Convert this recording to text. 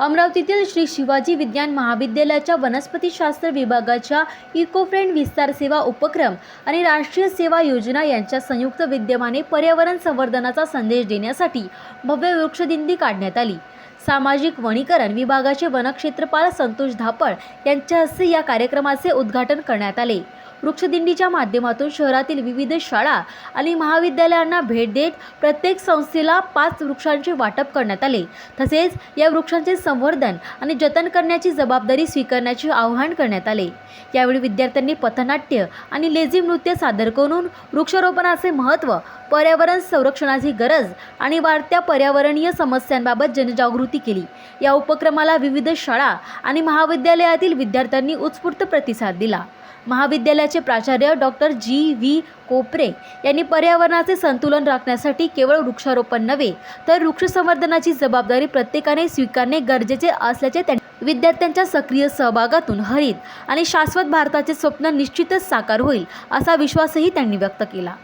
अमरावतीतील श्री शिवाजी विज्ञान महाविद्यालयाच्या वनस्पतीशास्त्र विभागाच्या इको फ्रेंड विस्तार सेवा उपक्रम आणि राष्ट्रीय सेवा योजना यांच्या संयुक्त विद्यमाने पर्यावरण संवर्धनाचा संदेश देण्यासाठी भव्य वृक्षदिंडी काढण्यात आली। सामाजिक वनीकरण विभागाचे वनक्षेत्रपाल संतोष धापड यांच्या हस्ते या कार्यक्रमाचे उद्घाटन करण्यात आले। वृक्षदिंडीच्या माध्यमातून शहरातील विविध शाळा आणि महाविद्यालयांना भेट देत प्रत्येक संस्थेला 5 वृक्षांचे वाटप करण्यात आले। तसेच या वृक्षांचे संवर्धन आणि जतन करण्याची जबाबदारी स्वीकारण्याचे आवाहन करण्यात आले। यावेळी विद्यार्थ्यांनी पथनाट्य आणि लेझिम नृत्य सादर करून वृक्षारोपणाचे महत्त्व, पर्यावरण संरक्षणाची गरज आणि वाढत्या पर्यावरणीय समस्यांबाबत जनजागृती केली। या उपक्रमाला विविध शाळा आणि महाविद्यालयातील विद्यार्थ्यांनी उत्स्फूर्त प्रतिसाद दिला। महाविद्यालयाचे प्राचार्य डॉक्टर जी.व्ही. कोपरे यांनी पर्यावरणाचे संतुलन राखण्यासाठी केवळ वृक्षारोपण नव्हे तर वृक्ष संवर्धनाची जबाबदारी प्रत्येकाने स्वीकारणे गरजेचे असल्याचे त्यांनी विद्यार्थ्यांच्या सक्रिय सहभागातून हरित आणि शाश्वत भारताचे स्वप्न निश्चितच साकार होईल असा विश्वासही त्यांनी व्यक्त केला।